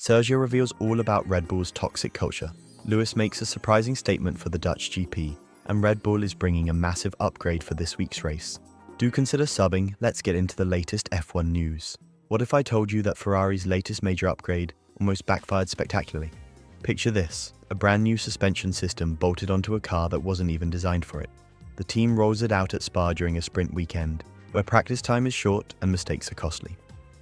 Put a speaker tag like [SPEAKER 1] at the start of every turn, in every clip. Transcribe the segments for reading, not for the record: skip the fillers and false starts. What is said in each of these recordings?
[SPEAKER 1] Sergio reveals all about Red Bull's toxic culture. Lewis makes a surprising statement for the Dutch GP, and Red Bull is bringing a massive upgrade for this week's race. Do consider subbing. Let's get into the latest F1 news. What if I told you that Ferrari's latest major upgrade almost backfired spectacularly? Picture this, a brand new suspension system bolted onto a car that wasn't even designed for it. The team rolls it out at Spa during a sprint weekend, where practice time is short and mistakes are costly.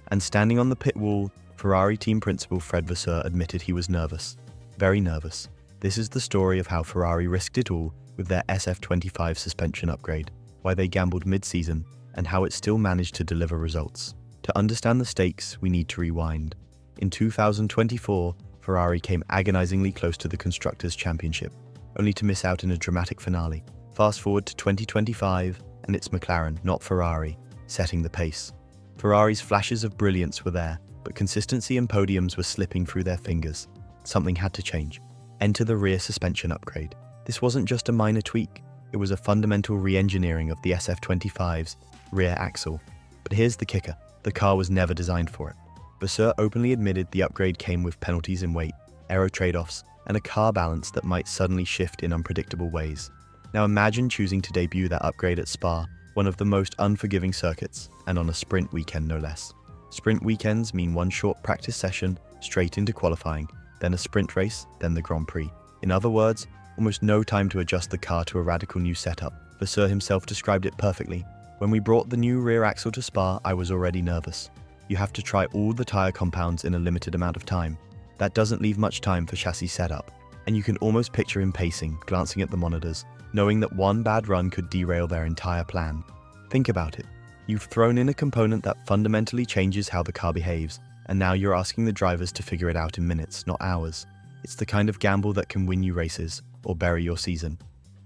[SPEAKER 1] And standing on the pit wall, Ferrari team principal Fred Vasseur admitted he was nervous. Very nervous. This is the story of how Ferrari risked it all with their SF25 suspension upgrade, why they gambled mid-season, and how it still managed to deliver results. To understand the stakes, we need to rewind. In 2024, Ferrari came agonizingly close to the Constructors' Championship, only to miss out in a dramatic finale. Fast forward to 2025, and it's McLaren, not Ferrari, setting the pace. Ferrari's flashes of brilliance were there, but consistency and podiums were slipping through their fingers. Something had to change. Enter the rear suspension upgrade. This wasn't just a minor tweak, it was a fundamental re-engineering of the SF25's rear axle. But here's the kicker, the car was never designed for it. Vasseur openly admitted the upgrade came with penalties in weight, aero trade-offs, and a car balance that might suddenly shift in unpredictable ways. Now imagine choosing to debut that upgrade at Spa, one of the most unforgiving circuits, and on a sprint weekend no less. Sprint weekends mean one short practice session, straight into qualifying, then a sprint race, then the Grand Prix. In other words, almost no time to adjust the car to a radical new setup. Vasseur himself described it perfectly. When we brought the new rear axle to Spa, I was already nervous. You have to try all the tyre compounds in a limited amount of time. That doesn't leave much time for chassis setup. And you can almost picture him pacing, glancing at the monitors, knowing that one bad run could derail their entire plan. Think about it. You've thrown in a component that fundamentally changes how the car behaves, and now you're asking the drivers to figure it out in minutes, not hours. It's the kind of gamble that can win you races, or bury your season.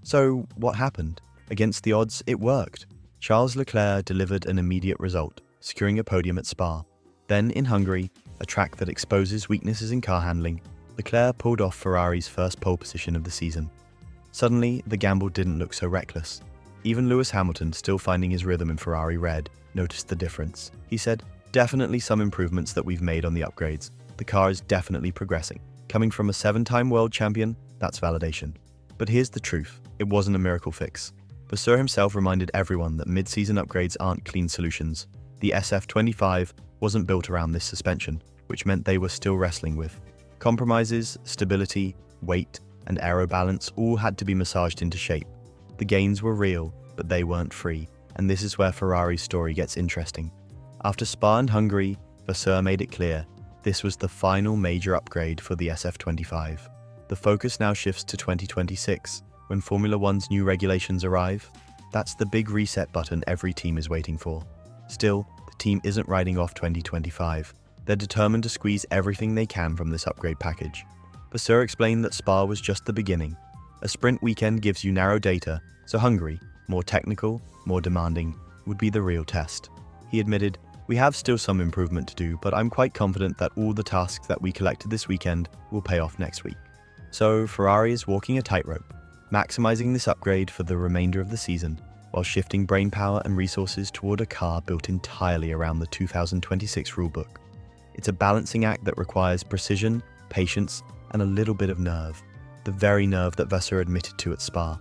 [SPEAKER 1] So, what happened? Against the odds, it worked. Charles Leclerc delivered an immediate result, securing a podium at Spa. Then, in Hungary, a track that exposes weaknesses in car handling, Leclerc pulled off Ferrari's first pole position of the season. Suddenly, the gamble didn't look so reckless. Even Lewis Hamilton, still finding his rhythm in Ferrari red, noticed the difference. He said, "Definitely some improvements that we've made on the upgrades. The car is definitely progressing. Coming from a 7-time world champion, that's validation." But here's the truth, it wasn't a miracle fix. Vasseur himself reminded everyone that mid-season upgrades aren't clean solutions. The SF25 wasn't built around this suspension, which meant they were still wrestling with compromises, stability, weight, and aero balance all had to be massaged into shape. The gains were real, but they weren't free, and this is where Ferrari's story gets interesting. After Spa and Hungary, Vasseur made it clear, this was the final major upgrade for the SF25. The focus now shifts to 2026, when Formula One's new regulations arrive. That's the big reset button every team is waiting for. Still, the team isn't writing off 2025. They're determined to squeeze everything they can from this upgrade package. Vasseur explained that Spa was just the beginning. A sprint weekend gives you narrow data, so Hungary, more technical, more demanding, would be the real test. He admitted, "We have still some improvement to do, but I'm quite confident that all the tasks that we collected this weekend will pay off next week." So Ferrari is walking a tightrope, maximizing this upgrade for the remainder of the season, while shifting brainpower and resources toward a car built entirely around the 2026 rulebook. It's a balancing act that requires precision, patience, and a little bit of nerve. The very nerve that Vasseur admitted to at Spa.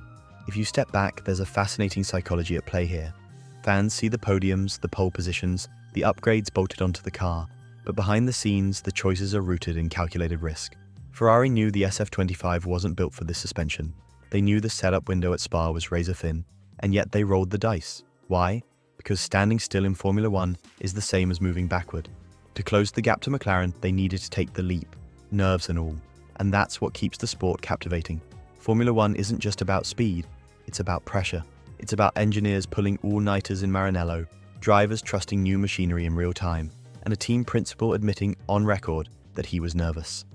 [SPEAKER 1] If you step back, there's a fascinating psychology at play here. Fans see the podiums, the pole positions, the upgrades bolted onto the car, but behind the scenes, the choices are rooted in calculated risk. Ferrari knew the SF25 wasn't built for this suspension. They knew the setup window at Spa was razor thin, and yet they rolled the dice. Why? Because standing still in Formula One is the same as moving backward. To close the gap to McLaren, they needed to take the leap, nerves and all. And that's what keeps the sport captivating. Formula One isn't just about speed, it's about pressure. It's about engineers pulling all-nighters in Maranello, drivers trusting new machinery in real time, and a team principal admitting on record that he was nervous.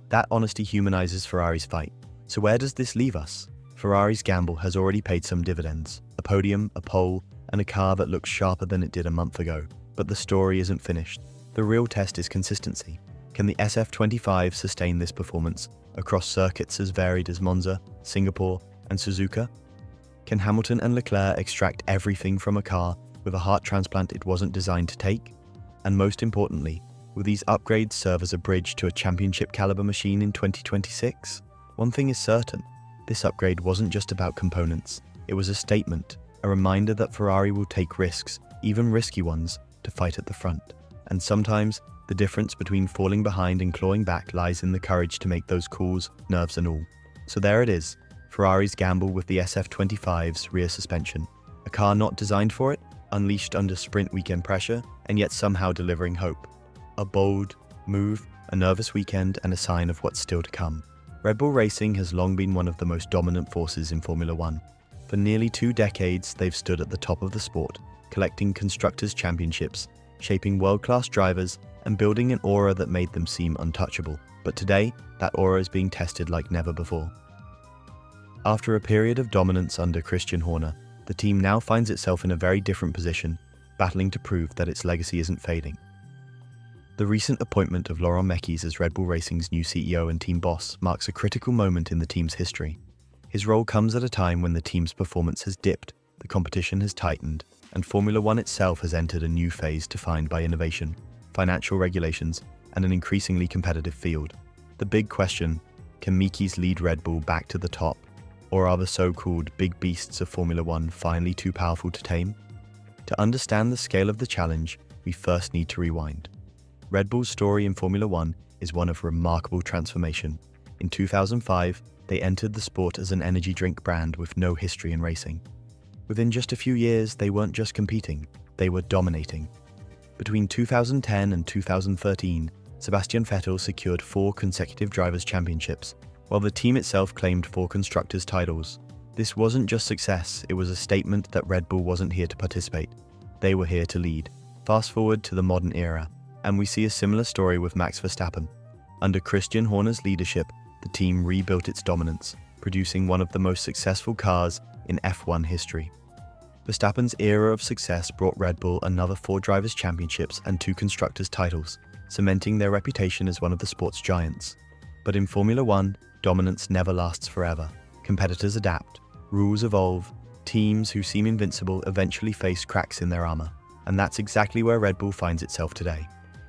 [SPEAKER 1] That honesty humanizes Ferrari's fight. So where does this leave us? Ferrari's gamble has already paid some dividends. A podium, a pole, and a car that looks sharper than it did a month ago. But the story isn't finished. The real test is consistency. Can the SF25 sustain this performance across circuits as varied as Monza, Singapore, and Suzuka? Can Hamilton and Leclerc extract everything from a car with a heart transplant it wasn't designed to take? And most importantly, will Will these upgrades serve as a bridge to a championship-caliber machine in 2026? One thing is certain, this upgrade wasn't just about components. It was a statement, a reminder that Ferrari will take risks, even risky ones, to fight at the front. And sometimes, the difference between falling behind and clawing back lies in the courage to make those calls, nerves and all. So there it is, Ferrari's gamble with the SF25's rear suspension. A car not designed for it, unleashed under sprint weekend pressure, and yet somehow delivering hope. A bold move, a nervous weekend, and a sign of what's still to come. Red Bull Racing has long been one of the most dominant forces in Formula One. For nearly 2 decades, they've stood at the top of the sport, collecting constructors' championships, shaping world-class drivers, and building an aura that made them seem untouchable. But today, that aura is being tested like never before. After a period of dominance under Christian Horner, the team now finds itself in a very different position, battling to prove that its legacy isn't fading. The recent appointment of Laurent Mekies as Red Bull Racing's new CEO and team boss marks a critical moment in the team's history. His role comes at a time when the team's performance has dipped, the competition has tightened, and Formula One itself has entered a new phase defined by innovation, financial regulations, and an increasingly competitive field. The big question, can Mekies lead Red Bull back to the top, or are the so-called big beasts of Formula One finally too powerful to tame? To understand the scale of the challenge, we first need to rewind. Red Bull's story in Formula One is one of remarkable transformation. In 2005, they entered the sport as an energy drink brand with no history in racing. Within just a few years, they weren't just competing, they were dominating. Between 2010 and 2013, Sebastian Vettel secured 4 consecutive drivers' championships, while the team itself claimed 4 constructors' titles. This wasn't just success, it was a statement that Red Bull wasn't here to participate. They were here to lead. Fast forward to the modern era, and we see a similar story with Max Verstappen. Under Christian Horner's leadership, the team rebuilt its dominance, producing one of the most successful cars in F1 history. Verstappen's era of success brought Red Bull another 4 drivers' championships and 2 constructors' titles, cementing their reputation as one of the sport's giants. But in Formula One, dominance never lasts forever. Competitors adapt, rules evolve, teams who seem invincible eventually face cracks in their armor. And that's exactly where Red Bull finds itself today.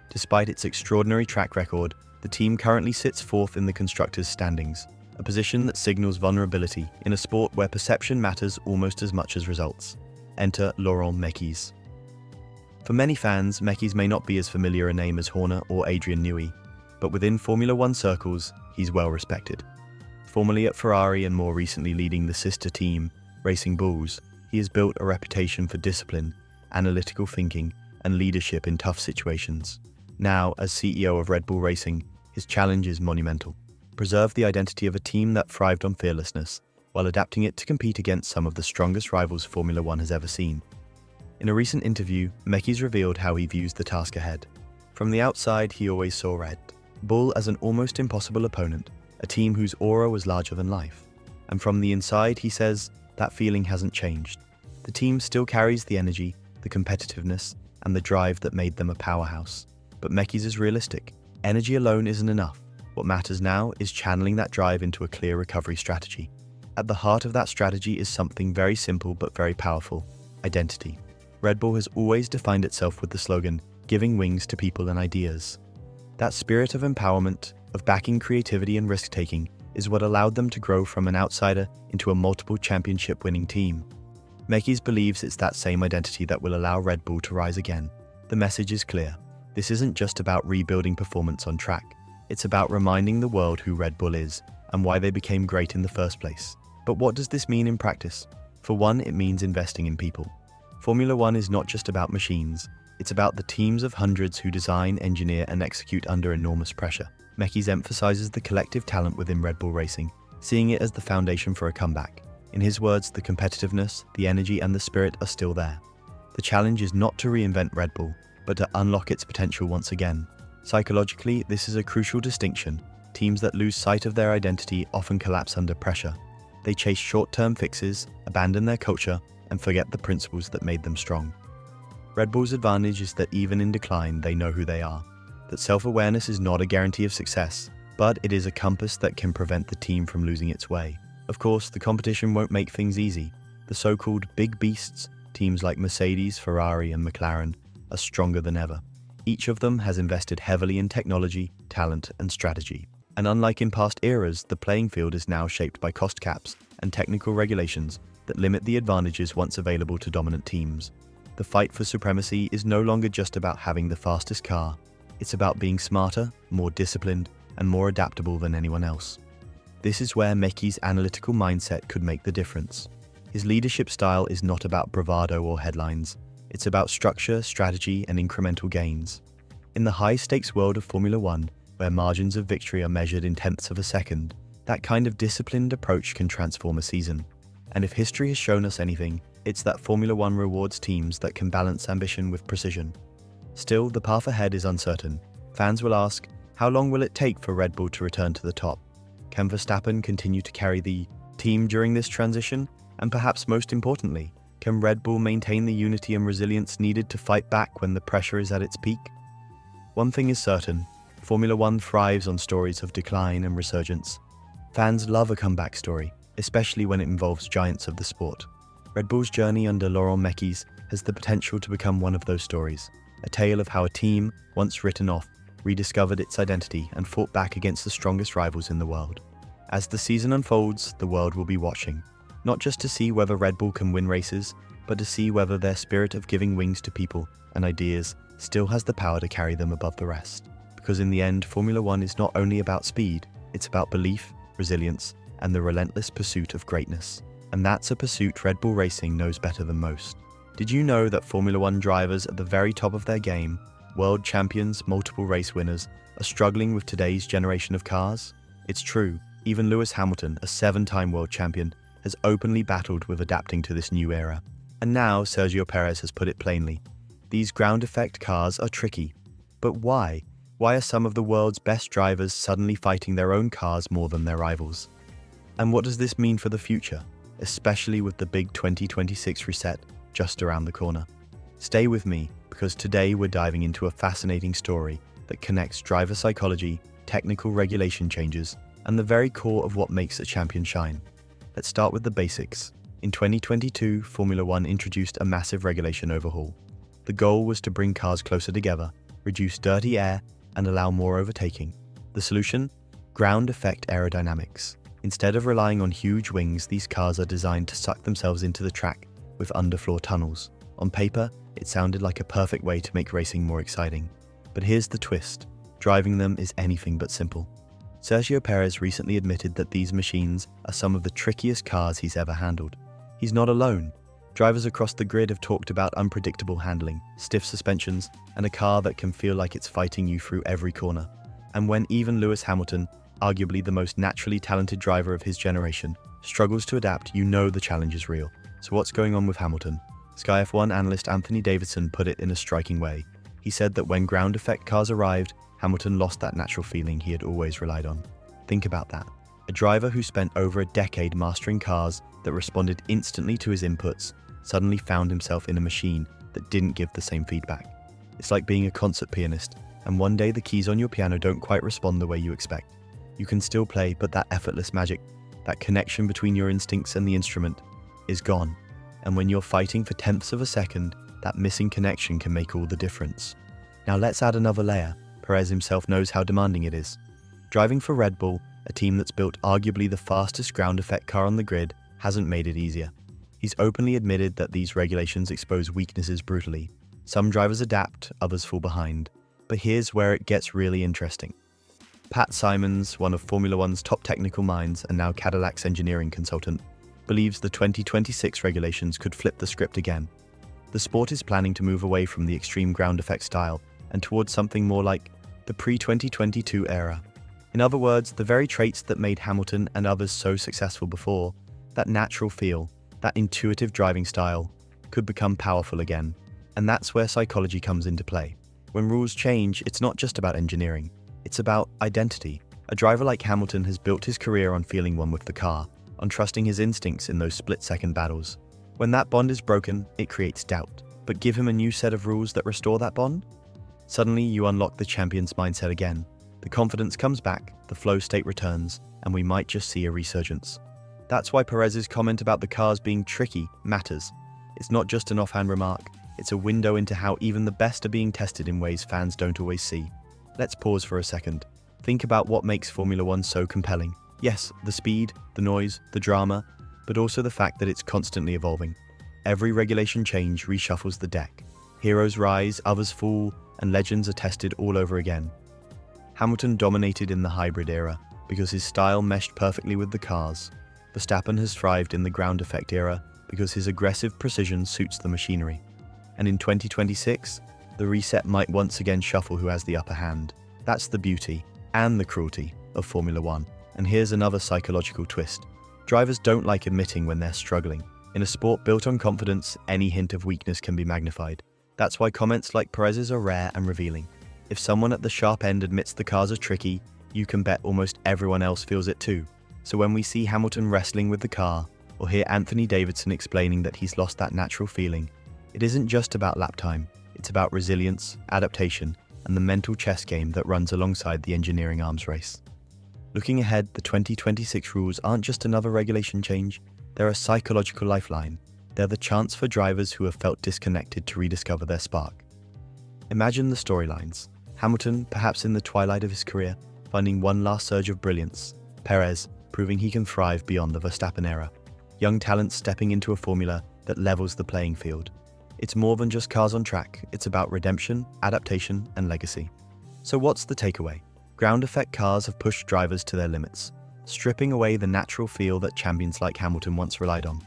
[SPEAKER 1] Despite its extraordinary track record, the team currently sits 4th in the constructors' standings, a position that signals vulnerability in a sport where perception matters almost as much as results. Enter Laurent Mekies. For many fans, Mekies may not be as familiar a name as Horner or Adrian Newey, but within Formula One circles, he's well respected. Formerly at Ferrari and more recently leading the sister team, Racing Bulls, he has built a reputation for discipline, analytical thinking, and leadership in tough situations. Now, as CEO of Red Bull Racing, his challenge is monumental. Preserve the identity of a team that thrived on fearlessness, while adapting it to compete against some of the strongest rivals Formula One has ever seen. In a recent interview, Mekies revealed how he views the task ahead. From the outside, he always saw Red Bull as an almost impossible opponent, a team whose aura was larger than life. And from the inside, he says, that feeling hasn't changed. The team still carries the energy, the competitiveness, and the drive that made them a powerhouse. But Mekies is realistic. Energy alone isn't enough. What matters now is channeling that drive into a clear recovery strategy. At the heart of that strategy is something very simple but very powerful: identity. Red Bull has always defined itself with the slogan, giving wings to people and ideas. That spirit of empowerment, of backing creativity and risk-taking, is what allowed them to grow from an outsider into a multiple championship-winning team. Mekies believes it's that same identity that will allow Red Bull to rise again. The message is clear. This isn't just about rebuilding performance on track. It's about reminding the world who Red Bull is and why they became great in the first place. But what does this mean in practice? For one, it means investing in people. Formula One is not just about machines. It's about the teams of hundreds who design, engineer, and execute under enormous pressure. Mekies emphasizes the collective talent within Red Bull Racing, seeing it as the foundation for a comeback. In his words, the competitiveness, the energy, and the spirit are still there. The challenge is not to reinvent Red Bull, but to unlock its potential once again. Psychologically, this is a crucial distinction. Teams that lose sight of their identity often collapse under pressure. They chase short-term fixes, abandon their culture, and forget the principles that made them strong. Red Bull's advantage is that even in decline, they know who they are. That self-awareness is not a guarantee of success, but it is a compass that can prevent the team from losing its way. Of course, the competition won't make things easy. The so-called big beasts, teams like Mercedes, Ferrari, and McLaren, are stronger than ever. Each of them has invested heavily in technology, talent, and strategy. And unlike in past eras, the playing field is now shaped by cost caps and technical regulations that limit the advantages once available to dominant teams. The fight for supremacy is no longer just about having the fastest car. It's about being smarter, more disciplined, and more adaptable than anyone else. This is where Meki's analytical mindset could make the difference. His leadership style is not about bravado or headlines. It's about structure, strategy, and incremental gains. In the high-stakes world of Formula One, where margins of victory are measured in tenths of a second, that kind of disciplined approach can transform a season. And if history has shown us anything, it's that Formula One rewards teams that can balance ambition with precision. Still, the path ahead is uncertain. Fans will ask, how long will it take for Red Bull to return to the top? Can Verstappen continue to carry the team during this transition? And perhaps most importantly, can Red Bull maintain the unity and resilience needed to fight back when the pressure is at its peak? One thing is certain, Formula One thrives on stories of decline and resurgence. Fans love a comeback story, especially when it involves giants of the sport. Red Bull's journey under Laurent Mekies has the potential to become one of those stories, a tale of how a team, once written off, rediscovered its identity and fought back against the strongest rivals in the world. As the season unfolds, the world will be watching, not just to see whether Red Bull can win races, but to see whether their spirit of giving wings to people and ideas still has the power to carry them above the rest. Because in the end, Formula One is not only about speed, it's about belief, resilience, and the relentless pursuit of greatness. And that's a pursuit Red Bull Racing knows better than most. Did you know that Formula One drivers at the very top of their game, world champions, multiple race winners, are struggling with today's generation of cars? It's true, even Lewis Hamilton, a 7-time world champion, has openly battled with adapting to this new era. And now Sergio Perez has put it plainly. These ground effect cars are tricky. But why? Why are some of the world's best drivers suddenly fighting their own cars more than their rivals? And what does this mean for the future, especially with the big 2026 reset just around the corner? Stay with me, because today we're diving into a fascinating story that connects driver psychology, technical regulation changes, and the very core of what makes a champion shine. Let's start with the basics. In 2022, Formula One introduced a massive regulation overhaul. The goal was to bring cars closer together, reduce dirty air, and allow more overtaking. The solution? Ground effect aerodynamics. Instead of relying on huge wings, these cars are designed to suck themselves into the track with underfloor tunnels. On paper, it sounded like a perfect way to make racing more exciting. But here's the twist. Driving them is anything but simple. Sergio Perez recently admitted that these machines are some of the trickiest cars he's ever handled. He's not alone. Drivers across the grid have talked about unpredictable handling, stiff suspensions, and a car that can feel like it's fighting you through every corner. And when even Lewis Hamilton, arguably the most naturally talented driver of his generation, struggles to adapt, you know the challenge is real. So what's going on with Hamilton? Sky F1 analyst Anthony Davidson put it in a striking way. He said that when ground effect cars arrived, Hamilton lost that natural feeling he had always relied on. Think about that. A driver who spent over a decade mastering cars that responded instantly to his inputs suddenly found himself in a machine that didn't give the same feedback. It's like being a concert pianist, and one day the keys on your piano don't quite respond the way you expect. You can still play, but that effortless magic, that connection between your instincts and the instrument, is gone. And when you're fighting for tenths of a second, that missing connection can make all the difference. Now let's add another layer. Perez himself knows how demanding it is. Driving for Red Bull, a team that's built arguably the fastest ground effect car on the grid, hasn't made it easier. He's openly admitted that these regulations expose weaknesses brutally. Some drivers adapt, others fall behind. But here's where it gets really interesting. Pat Simons, one of Formula One's top technical minds and now Cadillac's engineering consultant, believes the 2026 regulations could flip the script again. The sport is planning to move away from the extreme ground effect style and towards something more like the pre-2022 era. In other words, the very traits that made Hamilton and others so successful before, that natural feel, that intuitive driving style, could become powerful again. And that's where psychology comes into play. When rules change, it's not just about engineering, it's about identity. A driver like Hamilton has built his career on feeling one with the car, on trusting his instincts in those split-second battles. When that bond is broken, it creates doubt. But give him a new set of rules that restore that bond? Suddenly, you unlock the champion's mindset again. The confidence comes back, the flow state returns, and we might just see a resurgence. That's why Perez's comment about the cars being tricky matters. It's not just an offhand remark, It's a window into how even the best are being tested in ways fans don't always see. Let's pause for a second. Think about what makes Formula One so compelling. Yes, the speed, the noise, the drama, but also the fact that it's constantly evolving. Every regulation change reshuffles the deck. Heroes rise, others fall, and legends are tested all over again. Hamilton dominated in the hybrid era because his style meshed perfectly with the cars. Verstappen has thrived in the ground effect era because his aggressive precision suits the machinery. And in 2026, the reset might once again shuffle who has the upper hand. That's the beauty and the cruelty of Formula One. And here's another psychological twist. Drivers don't like admitting when they're struggling. In a sport built on confidence, any hint of weakness can be magnified. That's why comments like Perez's are rare and revealing. If someone at the sharp end admits the cars are tricky, you can bet almost everyone else feels it too. So when we see Hamilton wrestling with the car, or hear Anthony Davidson explaining that he's lost that natural feeling, it isn't just about lap time. It's about resilience, adaptation, and the mental chess game that runs alongside the engineering arms race. Looking ahead, the 2026 rules aren't just another regulation change, they're a psychological lifeline. They're the chance for drivers who have felt disconnected to rediscover their spark. Imagine the storylines. Hamilton, perhaps in the twilight of his career, finding one last surge of brilliance. Perez, proving he can thrive beyond the Verstappen era. Young talents stepping into a formula that levels the playing field. It's more than just cars on track, it's about redemption, adaptation, and legacy. So what's the takeaway? Ground effect cars have pushed drivers to their limits, stripping away the natural feel that champions like Hamilton once relied on.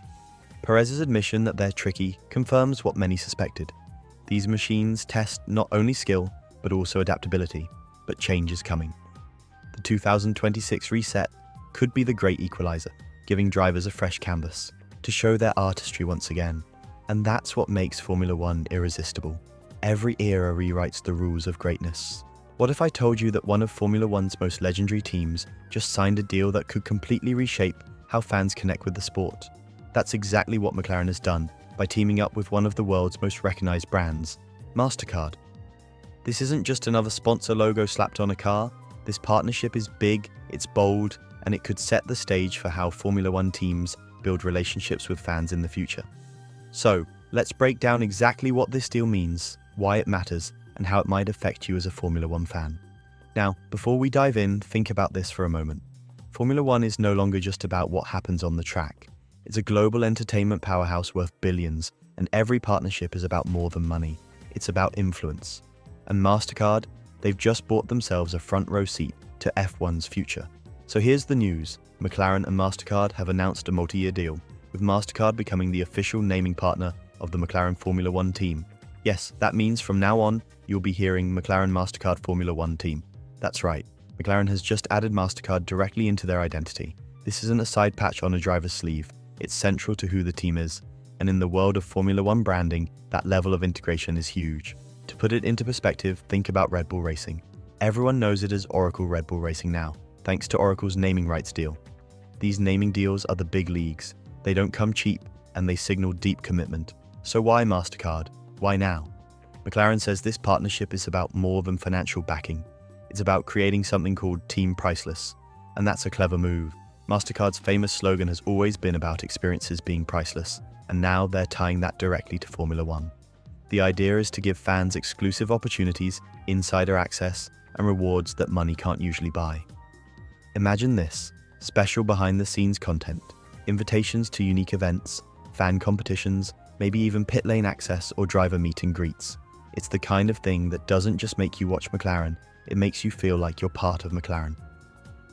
[SPEAKER 1] Perez's admission that they're tricky confirms what many suspected. These machines test not only skill, but also adaptability, but change is coming. The 2026 reset could be the great equalizer, giving drivers a fresh canvas to show their artistry once again. And that's what makes Formula One irresistible. Every era rewrites the rules of greatness. What if I told you that one of Formula One's most legendary teams just signed a deal that could completely reshape how fans connect with the sport? That's exactly what McLaren has done by teaming up with one of the world's most recognized brands, Mastercard. This isn't just another sponsor logo slapped on a car. This partnership is big, it's bold, and it could set the stage for how Formula One teams build relationships with fans in the future. So, let's break down exactly what this deal means, why it matters, and how it might affect you as a Formula One fan. Now, before we dive in, think about this for a moment. Formula One is no longer just about what happens on the track. It's a global entertainment powerhouse worth billions, and every partnership is about more than money. It's about influence. And Mastercard, they've just bought themselves a front row seat to F1's future. So here's the news. McLaren and Mastercard have announced a multi-year deal, with Mastercard becoming the official naming partner of the McLaren Formula One team. Yes, that means from now on, you'll be hearing McLaren Mastercard Formula One team. That's right, McLaren has just added Mastercard directly into their identity. This isn't a side patch on a driver's sleeve, it's central to who the team is. And in the world of Formula One branding, that level of integration is huge. To put it into perspective, think about Red Bull Racing. Everyone knows it as Oracle Red Bull Racing now, thanks to Oracle's naming rights deal. These naming deals are the big leagues. They don't come cheap, and they signal deep commitment. So why Mastercard? Why now? McLaren says this partnership is about more than financial backing. It's about creating something called Team Priceless. And that's a clever move. Mastercard's famous slogan has always been about experiences being priceless, and now they're tying that directly to Formula One. The idea is to give fans exclusive opportunities, insider access, and rewards that money can't usually buy. Imagine this: special behind-the-scenes content, invitations to unique events, fan competitions, maybe even pit lane access or driver meet and greets. It's the kind of thing that doesn't just make you watch McLaren, it makes you feel like you're part of McLaren.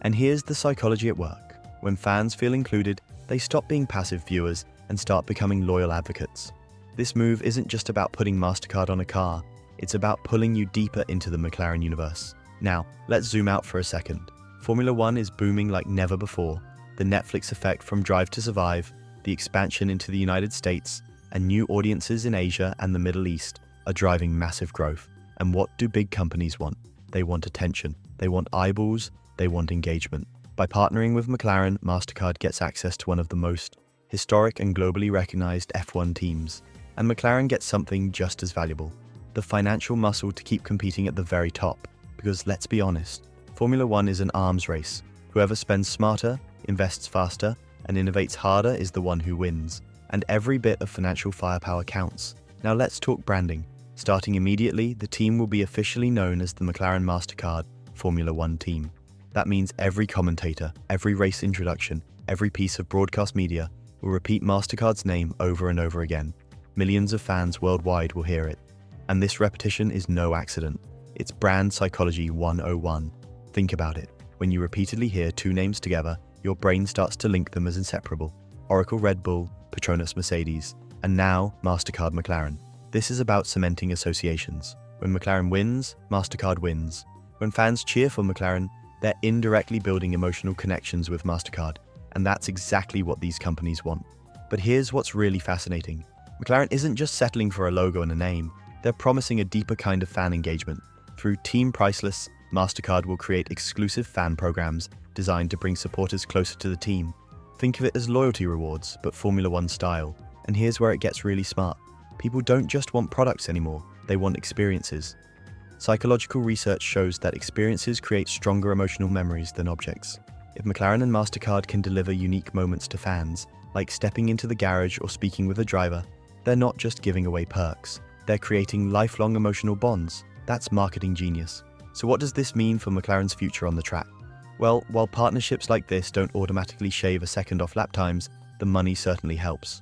[SPEAKER 1] And here's the psychology at work. When fans feel included, they stop being passive viewers and start becoming loyal advocates. This move isn't just about putting Mastercard on a car, it's about pulling you deeper into the McLaren universe. Now, let's zoom out for a second. Formula One is booming like never before. The Netflix effect from Drive to Survive, the expansion into the United States, and new audiences in Asia and the Middle East are driving massive growth. And what do big companies want? They want attention. They want eyeballs. They want engagement. By partnering with McLaren, Mastercard gets access to one of the most historic and globally recognized F1 teams. And McLaren gets something just as valuable: the financial muscle to keep competing at the very top. Because let's be honest, Formula One is an arms race. Whoever spends smarter, invests faster, and innovates harder is the one who wins. And every bit of financial firepower counts. Now let's talk branding. Starting immediately, the team will be officially known as the McLaren Mastercard Formula One team. That means every commentator, every race introduction, every piece of broadcast media will repeat Mastercard's name over and over again. Millions of fans worldwide will hear it. And this repetition is no accident. It's brand psychology 101. Think about it. When you repeatedly hear two names together, your brain starts to link them as inseparable. Oracle Red Bull, Petronas Mercedes, and now Mastercard McLaren. This is about cementing associations. When McLaren wins, Mastercard wins. When fans cheer for McLaren, they're indirectly building emotional connections with Mastercard, and that's exactly what these companies want. But here's what's really fascinating. McLaren isn't just settling for a logo and a name, they're promising a deeper kind of fan engagement. Through Team Priceless, Mastercard will create exclusive fan programs designed to bring supporters closer to the team. Think of it as loyalty rewards, but Formula One style. And here's where it gets really smart. People don't just want products anymore, they want experiences. Psychological research shows that experiences create stronger emotional memories than objects. If McLaren and Mastercard can deliver unique moments to fans, like stepping into the garage or speaking with a driver, they're not just giving away perks, they're creating lifelong emotional bonds. That's marketing genius. So what does this mean for McLaren's future on the track? Well, while partnerships like this don't automatically shave a second off lap times, the money certainly helps.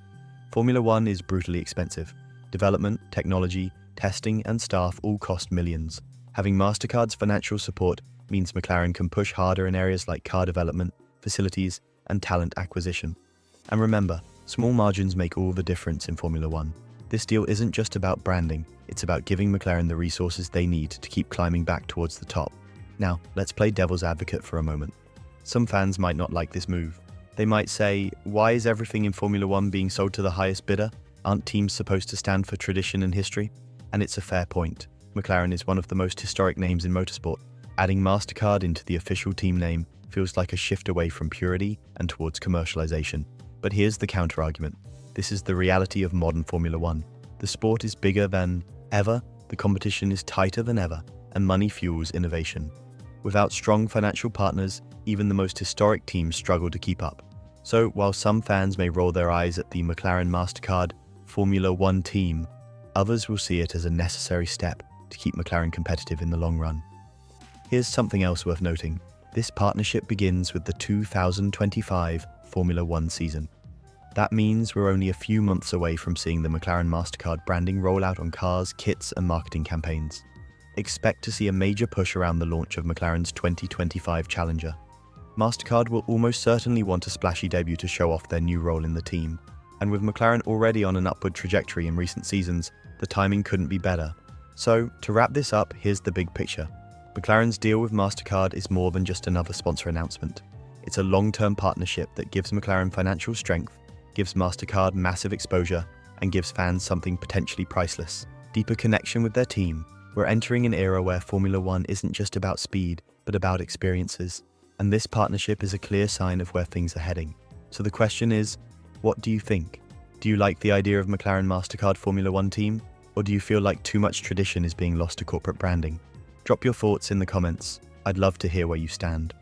[SPEAKER 1] Formula One is brutally expensive. Development, technology, testing, and staff all cost millions. Having Mastercard's financial support means McLaren can push harder in areas like car development, facilities, and talent acquisition. And remember, small margins make all the difference in Formula One. This deal isn't just about branding, it's about giving McLaren the resources they need to keep climbing back towards the top. Now, let's play devil's advocate for a moment. Some fans might not like this move. They might say, why is everything in Formula One being sold to the highest bidder? Aren't teams supposed to stand for tradition and history? And it's a fair point. McLaren is one of the most historic names in motorsport. Adding Mastercard into the official team name feels like a shift away from purity and towards commercialization. But here's the counter-argument. This is the reality of modern Formula One. The sport is bigger than ever, the competition is tighter than ever, and money fuels innovation. Without strong financial partners, even the most historic teams struggle to keep up. So while some fans may roll their eyes at the McLaren Mastercard Formula One team, others will see it as a necessary step to keep McLaren competitive in the long run. Here's something else worth noting. This partnership begins with the 2025 Formula One season. That means we're only a few months away from seeing the McLaren Mastercard branding roll out on cars, kits, and marketing campaigns. Expect to see a major push around the launch of McLaren's 2025 Challenger. Mastercard will almost certainly want a splashy debut to show off their new role in the team. And with McLaren already on an upward trajectory in recent seasons, the timing couldn't be better. So, to wrap this up, here's the big picture. McLaren's deal with Mastercard is more than just another sponsor announcement. It's a long-term partnership that gives McLaren financial strength, gives Mastercard massive exposure, and gives fans something potentially priceless: deeper connection with their team. We're entering an era where Formula One isn't just about speed, but about experiences. And this partnership is a clear sign of where things are heading. So the question is, what do you think? Do you like the idea of McLaren Mastercard Formula One team? Or do you feel like too much tradition is being lost to corporate branding? Drop your thoughts in the comments. I'd love to hear where you stand.